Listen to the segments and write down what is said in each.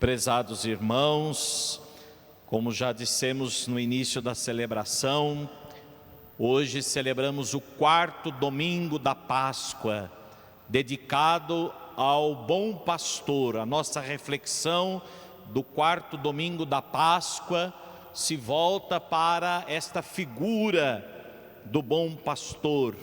Prezados irmãos, como já dissemos no início da celebração, hoje celebramos o 4º domingo da Páscoa, dedicado ao bom pastor. A nossa reflexão do 4º domingo da Páscoa se volta para esta figura do bom pastor,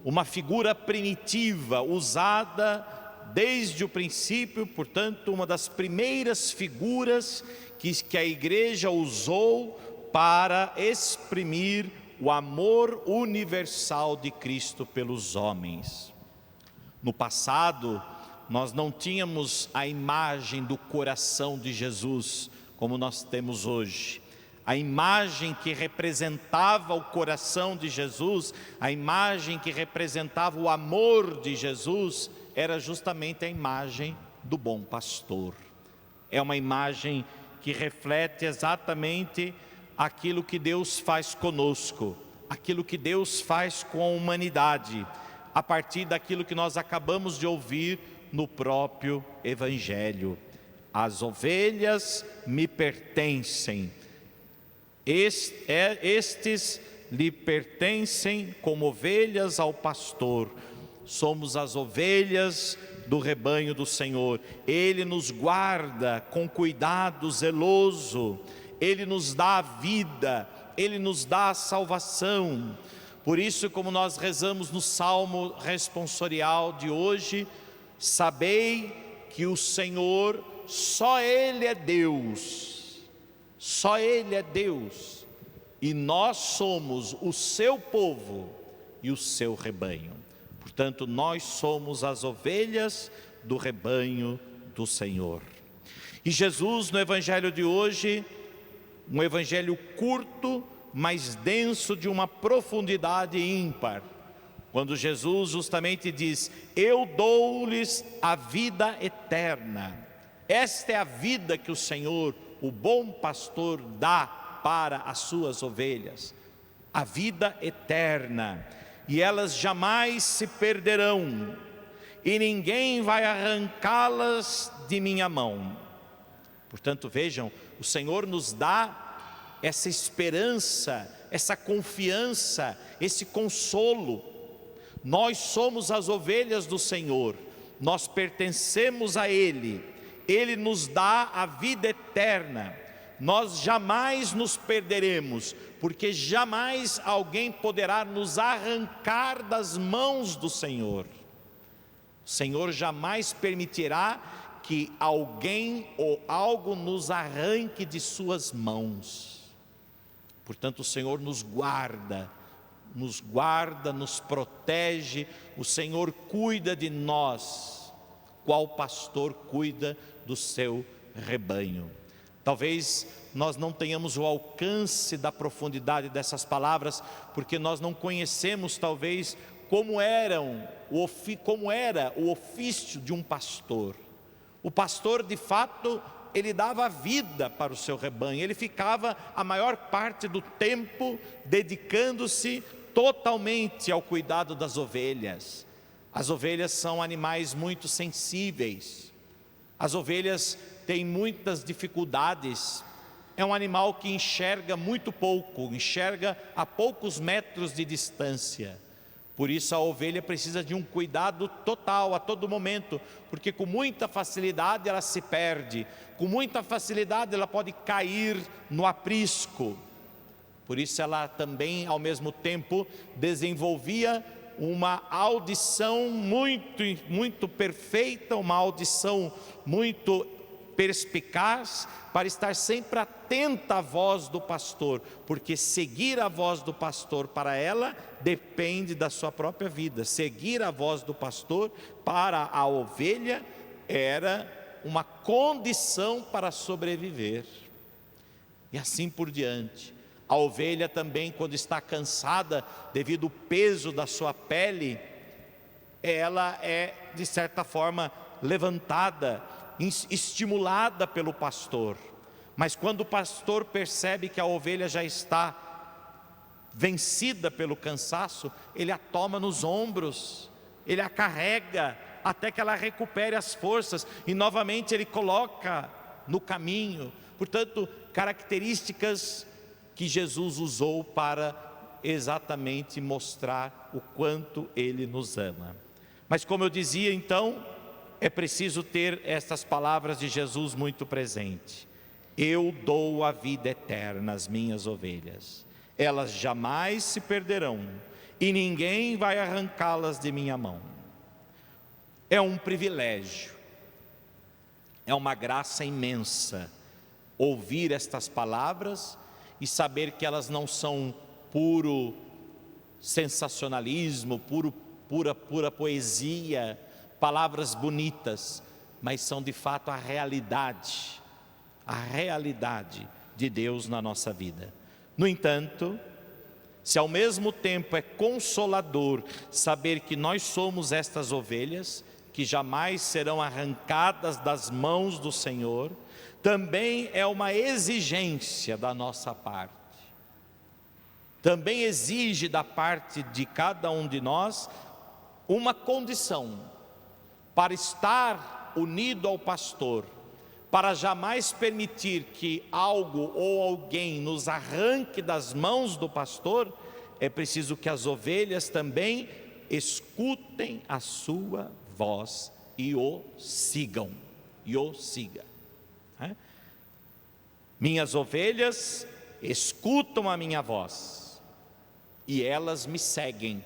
uma figura primitiva, usada desde o princípio, portanto, uma das primeiras figuras que a igreja usou para exprimir o amor universal de Cristo pelos homens. No passado, nós não tínhamos a imagem do coração de Jesus como nós temos hoje. A imagem que representava o coração de Jesus, a imagem que representava o amor de Jesus, era justamente a imagem do bom pastor. É uma imagem que reflete exatamente aquilo que Deus faz conosco, aquilo que Deus faz com a humanidade, a partir daquilo que nós acabamos de ouvir no próprio Evangelho. As ovelhas me pertencem, estes lhe pertencem como ovelhas ao pastor. Somos as ovelhas do rebanho do Senhor. Ele nos guarda com cuidado zeloso, Ele nos dá a vida, Ele nos dá a salvação. Por isso, como nós rezamos no Salmo responsorial de hoje, sabei que o Senhor, só Ele é Deus, só Ele é Deus, e nós somos o seu povo e o seu rebanho. Portanto, nós somos as ovelhas do rebanho do Senhor. E Jesus, no Evangelho de hoje, um Evangelho curto, mas denso, de uma profundidade ímpar, quando Jesus justamente diz: eu dou-lhes a vida eterna. Esta é a vida que o Senhor, o bom pastor, dá para as suas ovelhas, a vida eterna. E elas jamais se perderão, e ninguém vai arrancá-las de minha mão. Portanto, vejam, o Senhor nos dá essa esperança, essa confiança, esse consolo. Nós somos as ovelhas do Senhor, nós pertencemos a Ele, Ele nos dá a vida eterna. Nós jamais nos perderemos, porque jamais alguém poderá nos arrancar das mãos do Senhor. O Senhor jamais permitirá que alguém ou algo nos arranque de suas mãos. Portanto, o Senhor nos guarda, nos protege. O Senhor cuida de nós, qual pastor cuida do seu rebanho. Talvez nós não tenhamos o alcance da profundidade dessas palavras, porque nós não conhecemos talvez como era o ofício de um pastor. O pastor, de fato, ele dava vida para o seu rebanho, ele ficava a maior parte do tempo dedicando-se totalmente ao cuidado das ovelhas. As ovelhas são animais muito sensíveis, as ovelhas têm muitas dificuldades. É um animal que enxerga muito pouco, enxerga a poucos metros de distância. Por isso a ovelha precisa de um cuidado total a todo momento, porque com muita facilidade ela se perde, com muita facilidade ela pode cair no aprisco. Por isso ela também, ao mesmo tempo, desenvolvia uma audição muito perfeita, uma audição muito perspicaz, para estar sempre atenta à voz do pastor, porque seguir a voz do pastor para ela depende da sua própria vida. Seguir a voz do pastor para a ovelha era uma condição para sobreviver, e assim por diante. A ovelha também, quando está cansada devido ao peso da sua pele, ela é de certa forma levantada, estimulada pelo pastor. Mas quando o pastor percebe que a ovelha já está vencida pelo cansaço, ele a toma nos ombros, ele a carrega até que ela recupere as forças, e novamente ele coloca no caminho. Portanto, características que Jesus usou para exatamente mostrar o quanto Ele nos ama. Mas como eu dizia então, é preciso ter estas palavras de Jesus muito presente. Eu dou a vida eterna às minhas ovelhas. Elas jamais se perderão e ninguém vai arrancá-las de minha mão. É um privilégio, é uma graça imensa ouvir estas palavras e saber que elas não são puro sensacionalismo, pura poesia, palavras bonitas, mas são de fato a realidade de Deus na nossa vida. No entanto, se ao mesmo tempo é consolador saber que nós somos estas ovelhas, que jamais serão arrancadas das mãos do Senhor, também é uma exigência da nossa parte. Também exige da parte de cada um de nós uma condição para estar unido ao pastor, para jamais permitir que algo ou alguém nos arranque das mãos do pastor. É preciso que as ovelhas também escutem a sua voz e o sigam, Minhas ovelhas escutam a minha voz e elas me seguem,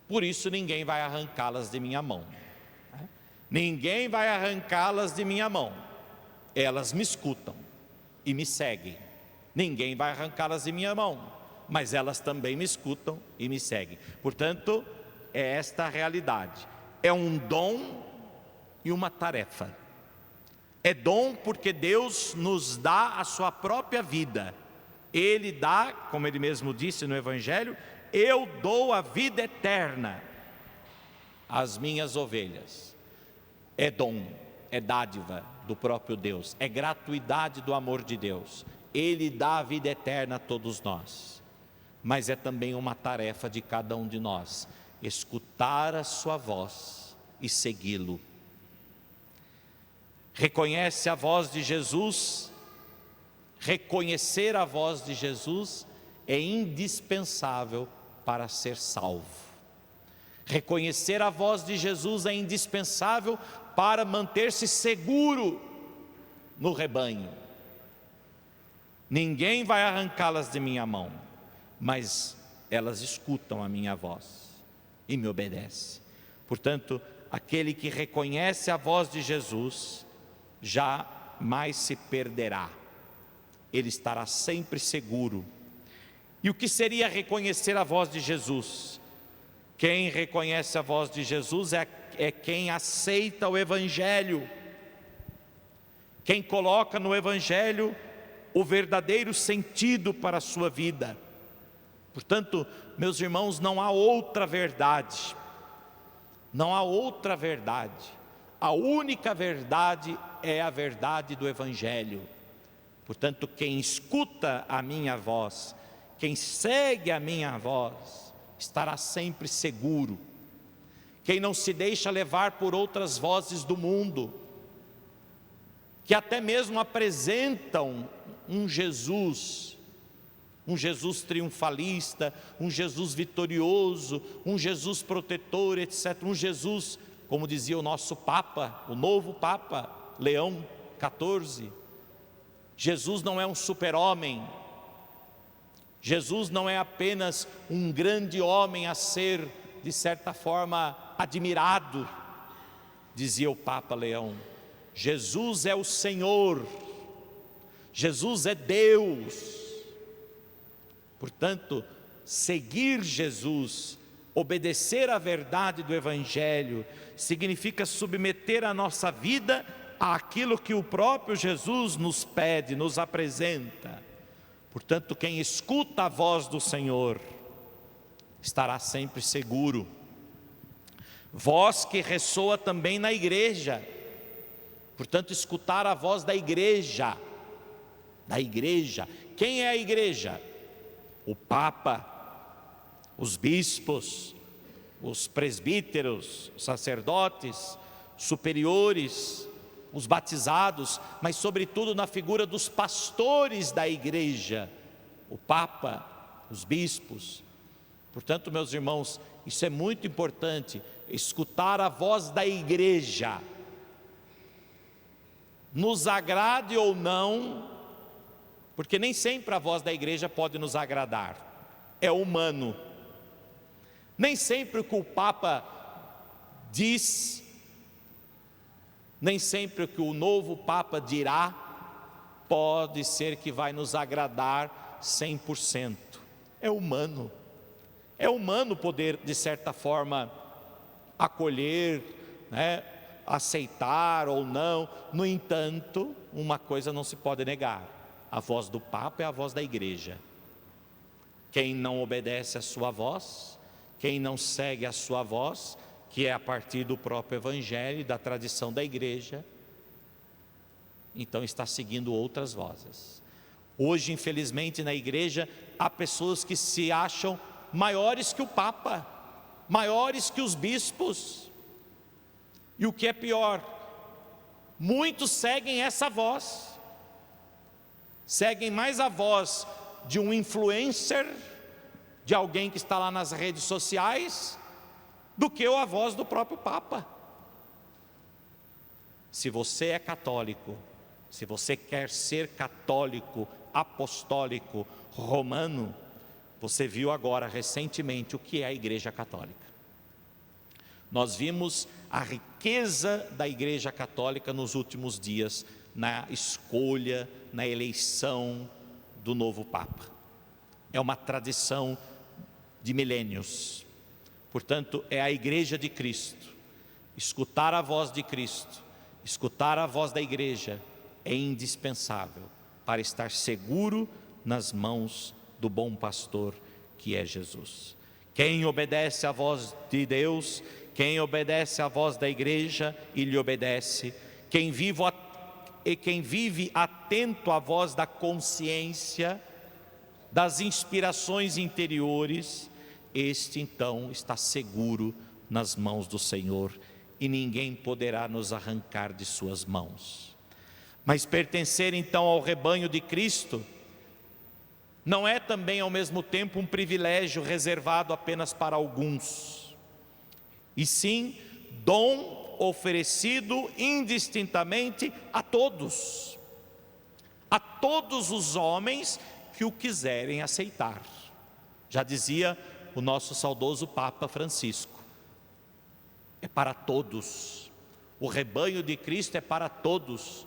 por isso ninguém vai arrancá-las de minha mão. Ninguém vai arrancá-las de minha mão. Elas me escutam e me seguem. Ninguém vai arrancá-las de minha mão, mas elas também me escutam e me seguem. Portanto, é esta a realidade. É um dom e uma tarefa. É dom porque Deus nos dá a sua própria vida. Ele dá, como Ele mesmo disse no Evangelho, eu dou a vida eterna às minhas ovelhas. É dom, é dádiva do próprio Deus, é gratuidade do amor de Deus. Ele dá a vida eterna a todos nós, mas é também uma tarefa de cada um de nós, escutar a sua voz e segui-lo. Reconhece a voz de Jesus? Reconhecer a voz de Jesus é indispensável para ser salvo. Reconhecer a voz de Jesus é indispensável para manter-se seguro no rebanho. Ninguém vai arrancá-las de minha mão, mas elas escutam a minha voz e me obedecem. Portanto, aquele que reconhece a voz de Jesus jamais se perderá. Ele estará sempre seguro. E o que seria reconhecer a voz de Jesus? Quem reconhece a voz de Jesus é quem aceita o Evangelho. Quem coloca no Evangelho o verdadeiro sentido para a sua vida. Portanto, meus irmãos, não há outra verdade. Não há outra verdade. A única verdade é a verdade do Evangelho. Portanto, quem escuta a minha voz, quem segue a minha voz, estará sempre seguro. Quem não se deixa levar por outras vozes do mundo, que até mesmo apresentam um Jesus triunfalista, um Jesus vitorioso, um Jesus protetor, etc. Um Jesus, como dizia o nosso Papa, o novo Papa, Leão XIV, Jesus não é um super-homem, Jesus não é apenas um grande homem a ser, de certa forma, admirado, dizia o Papa Leão. Jesus é o Senhor, Jesus é Deus. Portanto, seguir Jesus, obedecer à verdade do Evangelho, significa submeter a nossa vida àquilo que o próprio Jesus nos pede, nos apresenta. Portanto, quem escuta a voz do Senhor estará sempre seguro. Voz que ressoa também na igreja. Portanto, escutar a voz da igreja. Da igreja. Quem é a igreja? O Papa, os bispos, os presbíteros, os sacerdotes, superiores, os batizados, mas sobretudo na figura dos pastores da igreja, o Papa, os bispos. Portanto, meus irmãos, isso é muito importante, escutar a voz da igreja. Nos agrade ou não, porque nem sempre a voz da igreja pode nos agradar, é humano. Nem sempre o que o Papa diz, nem sempre o que o novo Papa dirá, pode ser que vai nos agradar 100%. É humano. É humano poder, de certa forma, acolher, aceitar ou não. No entanto, uma coisa não se pode negar: a voz do Papa é a voz da igreja. Quem não obedece à sua voz, quem não segue a sua voz, que é a partir do próprio Evangelho e da tradição da igreja, então está seguindo outras vozes. Hoje, infelizmente, na igreja, há pessoas que se acham maiores que o Papa, maiores que os bispos. E o que é pior, muitos seguem essa voz, seguem mais a voz de um influencer, de alguém que está lá nas redes sociais, do que a voz do próprio Papa. Se você é católico, se você quer ser católico, apostólico, romano, você viu agora recentemente o que é a Igreja Católica. Nós vimos a riqueza da Igreja Católica nos últimos dias, na escolha, na eleição do novo Papa. É uma tradição de milênios. Portanto, é a Igreja de Cristo. Escutar a voz de Cristo, escutar a voz da Igreja é indispensável para estar seguro nas mãos do bom pastor que é Jesus. Quem obedece à voz de Deus, quem obedece à voz da Igreja e lhe obedece, quem vive atento à voz da consciência, das inspirações interiores, este então está seguro nas mãos do Senhor e ninguém poderá nos arrancar de suas mãos. Mas pertencer então ao rebanho de Cristo não é também ao mesmo tempo um privilégio reservado apenas para alguns, e sim dom oferecido indistintamente a todos os homens que o quiserem aceitar. Já dizia o nosso saudoso Papa Francisco, é para todos, o rebanho de Cristo é para todos,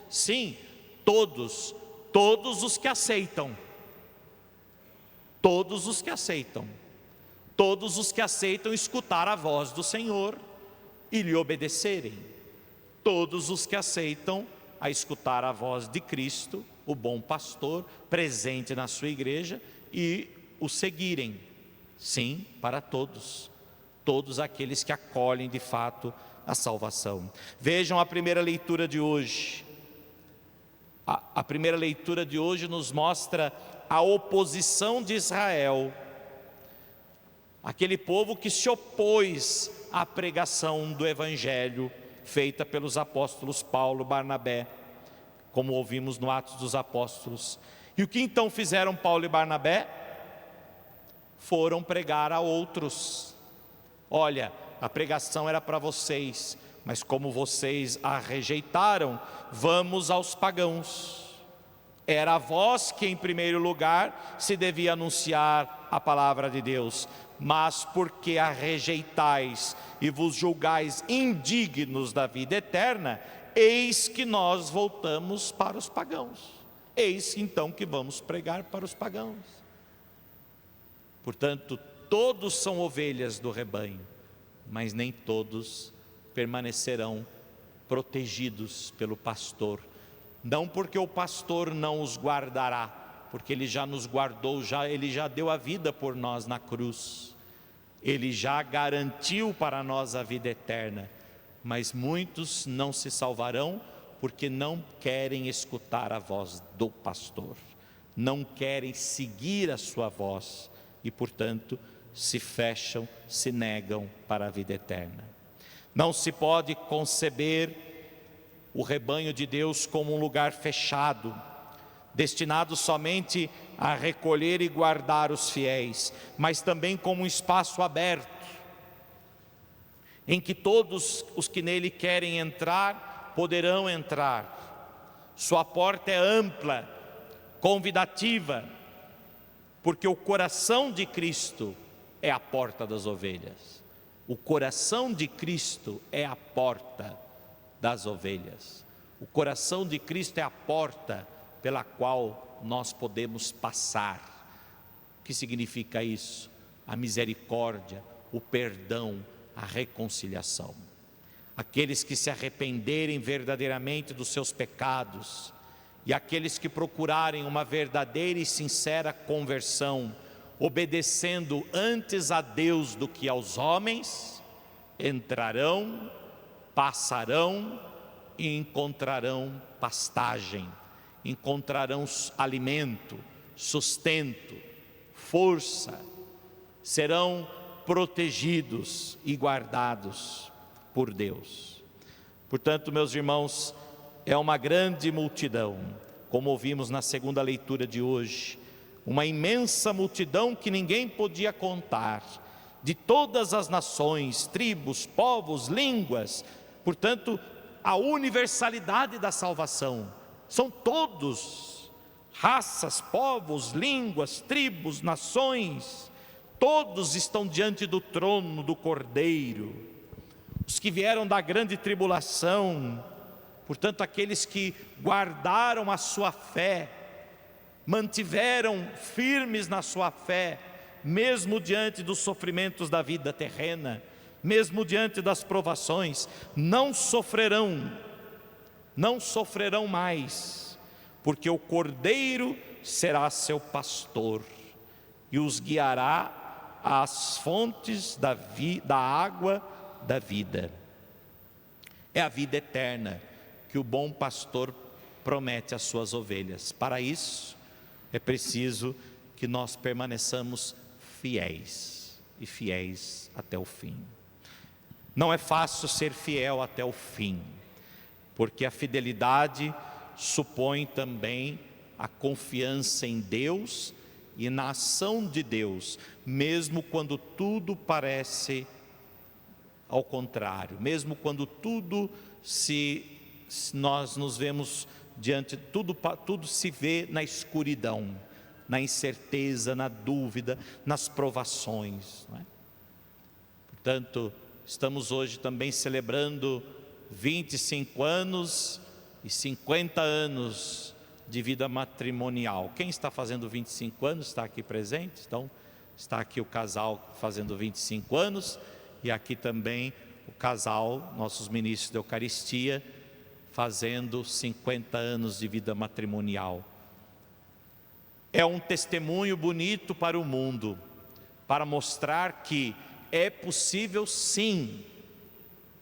sim, todos os que aceitam, todos os que aceitam escutar a voz do Senhor e lhe obedecerem, todos os que aceitam a escutar a voz de Cristo, o bom pastor, presente na sua igreja, e o seguirem. Sim, para todos aqueles que acolhem de fato a salvação. Vejam a primeira leitura de hoje. A primeira leitura de hoje nos mostra a oposição de Israel, aquele povo que se opôs à pregação do Evangelho feita pelos apóstolos Paulo e Barnabé, como ouvimos no Atos dos Apóstolos. E o que então fizeram Paulo e Barnabé? Foram pregar a outros. Olha, a pregação era para vocês, mas como vocês a rejeitaram, vamos aos pagãos. Era a vós que em primeiro lugar se devia anunciar a palavra de Deus, mas porque a rejeitais e vos julgais indignos da vida eterna, eis que nós voltamos para os pagãos. Eis então que vamos pregar para os pagãos. Portanto, todos são ovelhas do rebanho, mas nem todos permanecerão protegidos pelo pastor. Não porque o pastor não os guardará, porque ele já nos guardou, ele já deu a vida por nós na cruz, ele já garantiu para nós a vida eterna, mas muitos não se salvarão porque não querem escutar a voz do pastor, não querem seguir a sua voz e, portanto, se fecham, se negam para a vida eterna. Não se pode conceber o rebanho de Deus como um lugar fechado, destinado somente a recolher e guardar os fiéis, mas também como um espaço aberto, em que todos os que nele querem entrar, poderão entrar. Sua porta é ampla, convidativa, porque o coração de Cristo é a porta das ovelhas. O coração de Cristo é a porta das ovelhas. O coração de Cristo é a porta pela qual nós podemos passar. O que significa isso? A misericórdia, o perdão, a reconciliação. Aqueles que se arrependerem verdadeiramente dos seus pecados e aqueles que procurarem uma verdadeira e sincera conversão, obedecendo antes a Deus do que aos homens, entrarão, passarão e encontrarão pastagem, encontrarão alimento, sustento, força, serão protegidos e guardados por Deus. Portanto, meus irmãos, é uma grande multidão, como ouvimos na segunda leitura de hoje, uma imensa multidão que ninguém podia contar, de todas as nações, tribos, povos, línguas. Portanto, a universalidade da salvação, são todos, raças, povos, línguas, tribos, nações, todos estão diante do trono do Cordeiro. Os que vieram da grande tribulação, portanto, aqueles que guardaram a sua fé, mantiveram firmes na sua fé, mesmo diante dos sofrimentos da vida terrena, mesmo diante das provações, não sofrerão mais, porque o Cordeiro será seu pastor e os guiará às fontes da água da vida. É a vida eterna que o bom pastor promete às suas ovelhas. Para isso, é preciso que nós permaneçamos fiéis, e fiéis até o fim. Não é fácil ser fiel até o fim, porque a fidelidade supõe também a confiança em Deus e na ação de Deus, mesmo quando tudo parece ao contrário, mesmo quando nós nos vemos diante, tudo se vê na escuridão, na incerteza, na dúvida, nas provações, não é? Portanto, estamos hoje também celebrando 25 anos e 50 anos de vida matrimonial. Quem está fazendo 25 anos está aqui presente, então está aqui o casal fazendo 25 anos e aqui também o casal, nossos ministros da Eucaristia, fazendo 50 anos de vida matrimonial. É um testemunho bonito para o mundo, para mostrar que é possível sim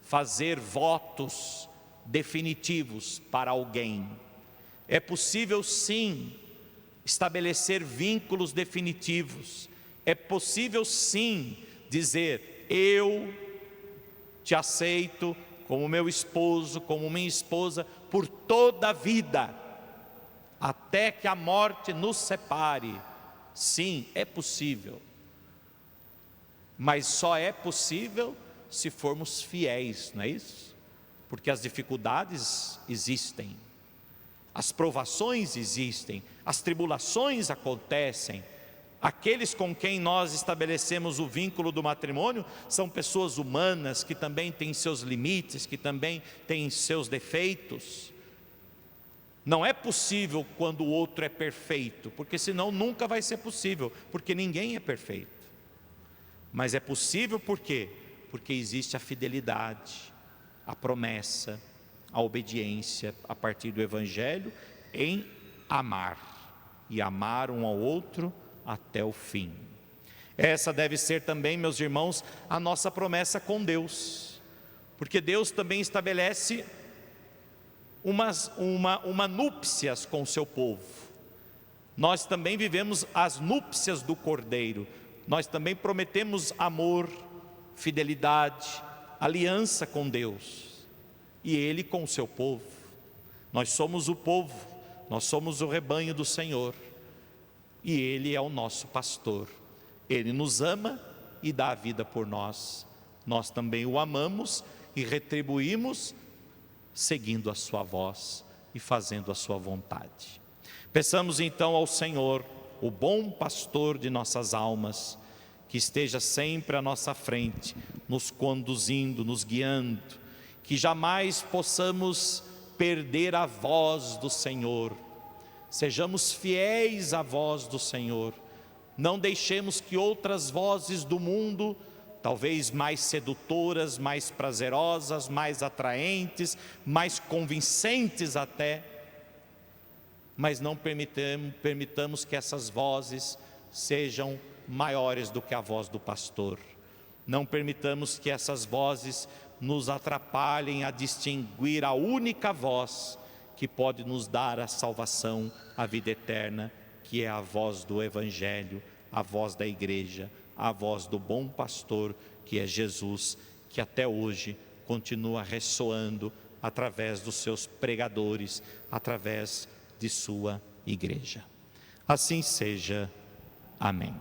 fazer votos definitivos para alguém. É possível sim estabelecer vínculos definitivos. É possível sim dizer: eu te aceito como meu esposo, como minha esposa, por toda a vida, até que a morte nos separe. Sim, é possível. Mas só é possível se formos fiéis, não é isso? Porque as dificuldades existem, as provações existem, as tribulações acontecem. Aqueles com quem nós estabelecemos o vínculo do matrimônio são pessoas humanas que também têm seus limites, que também têm seus defeitos. Não é possível quando o outro é perfeito, porque senão nunca vai ser possível, porque ninguém é perfeito. Mas é possível por quê? Porque existe a fidelidade, a promessa, a obediência a partir do Evangelho em amar, e amar um ao outro até o fim. Essa deve ser também, meus irmãos, a nossa promessa com Deus, porque Deus também estabelece uma núpcias com o seu povo. Nós também vivemos as núpcias do Cordeiro, nós também prometemos amor, fidelidade, aliança com Deus e Ele com o seu povo. Nós somos o povo, nós somos o rebanho do Senhor e Ele é o nosso pastor. Ele nos ama e dá a vida por nós. Nós também o amamos e retribuímos seguindo a sua voz e fazendo a sua vontade. Peçamos então ao Senhor, o bom pastor de nossas almas, que esteja sempre à nossa frente, nos conduzindo, nos guiando, que jamais possamos perder a voz do Senhor. Sejamos fiéis à voz do Senhor. Não deixemos que outras vozes do mundo, talvez mais sedutoras, mais prazerosas, mais atraentes, mais convincentes até, mas não permitamos que essas vozes sejam maiores do que a voz do pastor. Não permitamos que essas vozes nos atrapalhem a distinguir a única voz que pode nos dar a salvação, a vida eterna, que é a voz do Evangelho, a voz da igreja, a voz do bom pastor, que é Jesus, que até hoje continua ressoando através dos seus pregadores, através de sua igreja. Assim seja. Amém.